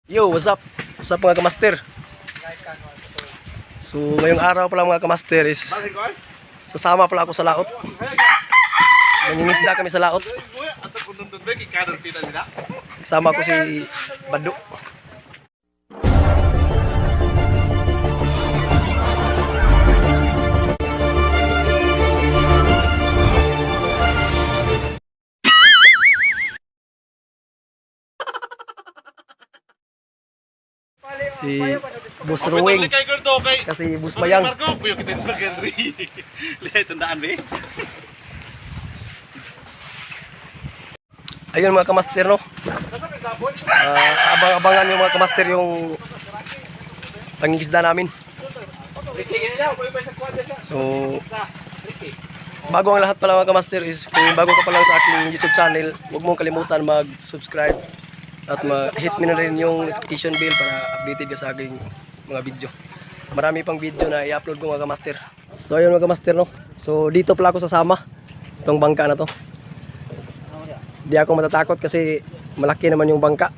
Yo, what's up? What's up mga kamaster? So, ngayong araw pala mga kamaster is sasama pala ako sa laot. Mangingisda kami sa laot. Kasama ko si Bado. Si Bus Ruwing kasi Bus Bayang. Ayun mga kamaster, no? Abang-abangan yung mga kamaster yung pangingisda namin. So, bago ang lahat pala mga kamaster is kung bago ka pa lang sa aking YouTube channel, huwag mong kalimutan mag-subscribe at ma-hit mo na rin yung notification bell para updated ka sa aking mga video. Marami pang video na i-upload ko mga kamaster. So ayun mga kamaster, no? So dito pala ako sasama itong bangka na to. Di ako matatakot kasi malaki naman yung bangka.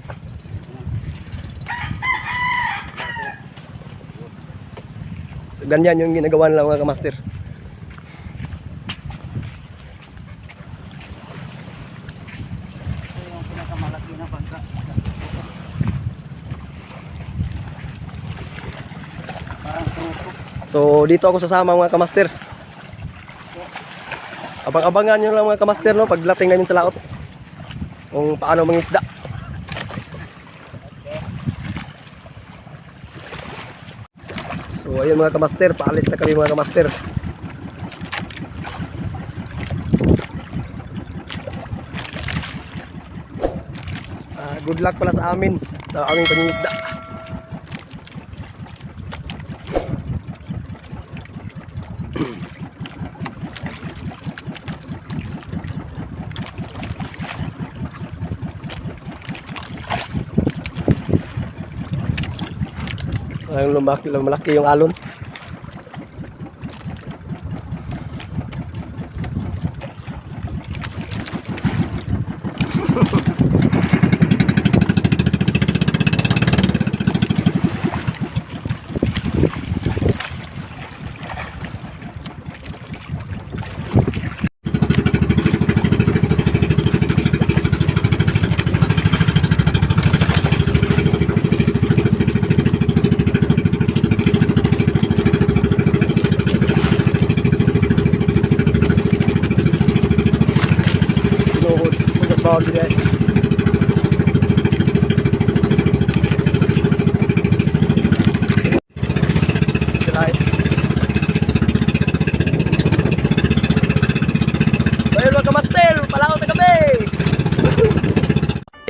So, ganyan yung ginagawa nila mga kamaster. So dito ako sasama mga kamaster. Abang-abangan nyo lang mga kamaster, no, pagdating namin sa laot kung paano mangisda. So ayun mga kamaster, paalis na kami mga kamaster. Good luck pala sa amin sa aming pangingisda. Lumalaki yung alon.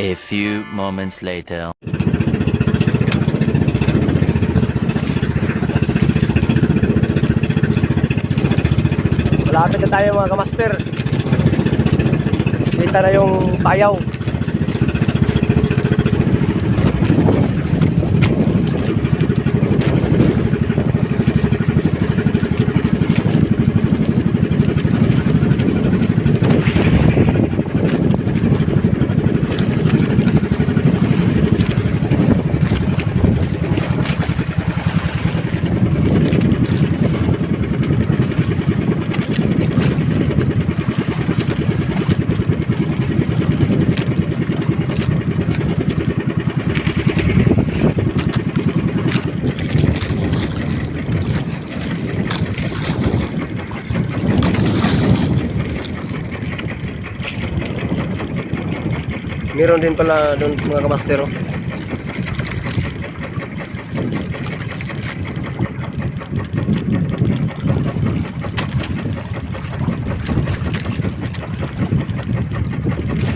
A few moments later. Malapit na tayo mga kamaster. Kita na yung payaw. Meron din pala doon mga kamastero.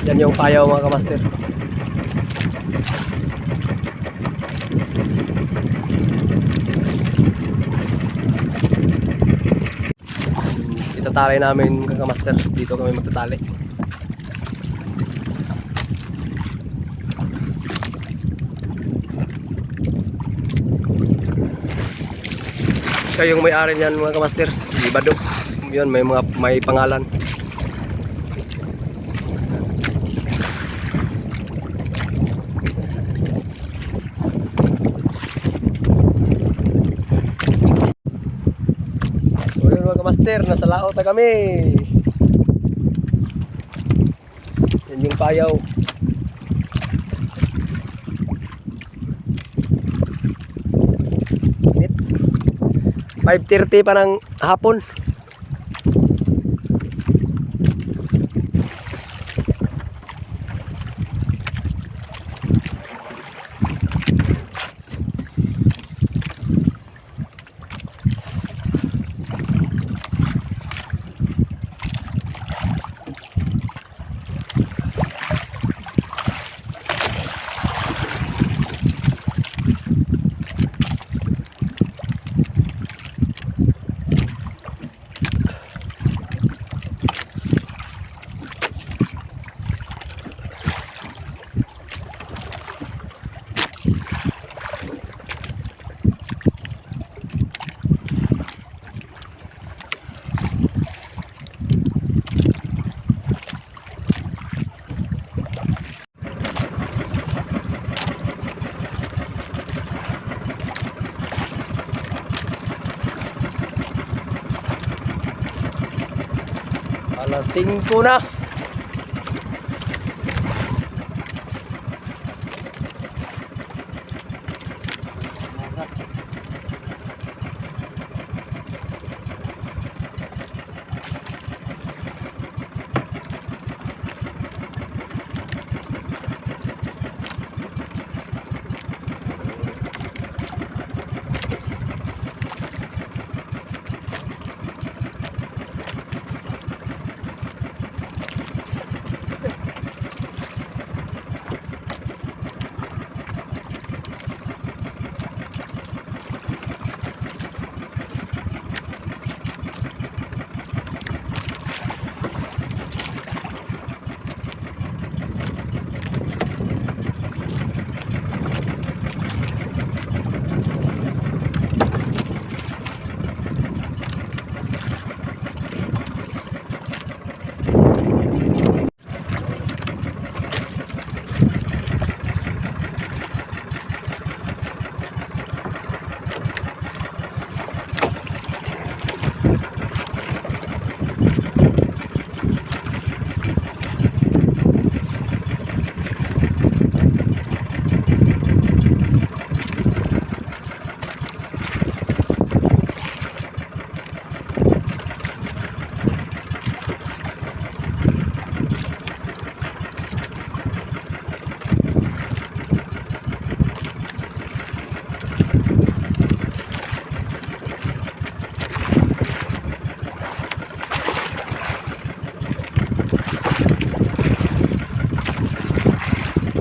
Yan yung payaw mga kamaster. Itatali namin mga kamaster. Dito kami magtatali. Siya yung may-ari niyan mga kamaster, si Bado. Yun, may pangalan. Kamaster, nasa laot na kami. Yan yung payaw. Init. 5:30 pa ng hapon. Alas 5 na.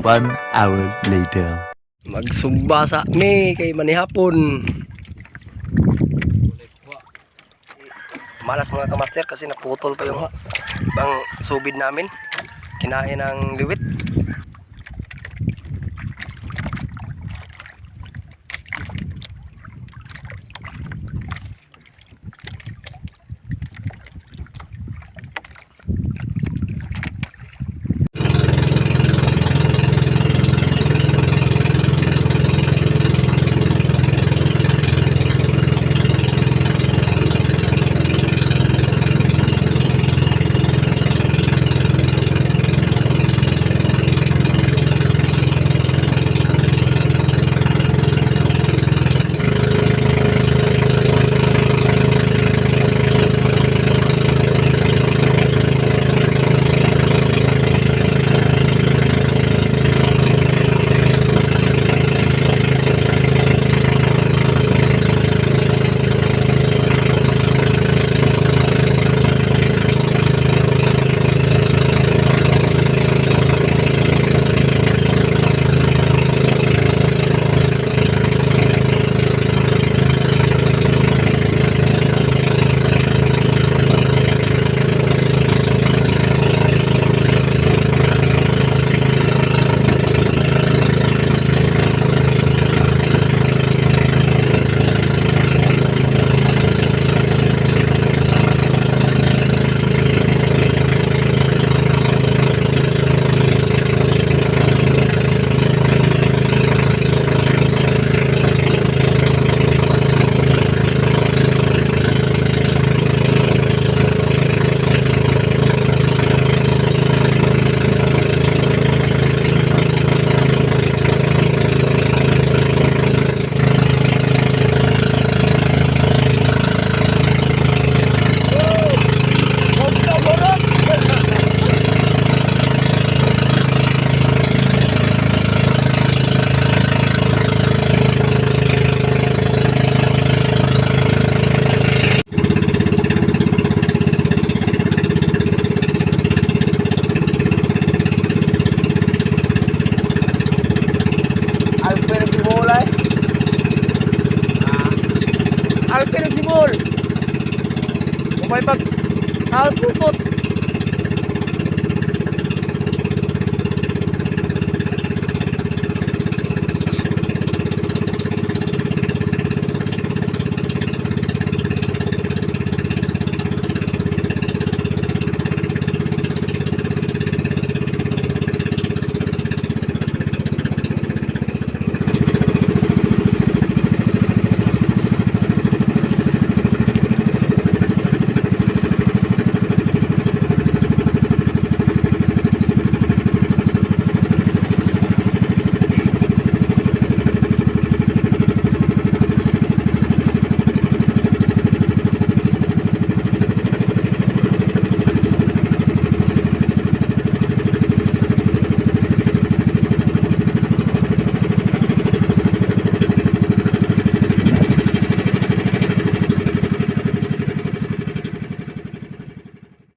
One hour later. Magsugba sa mi kay manihapon. Malas mga kamaster kasi naputol pa yung bang subid namin. Kinain ng liwit. ay. Alpil sibol. Upay pag alpupot.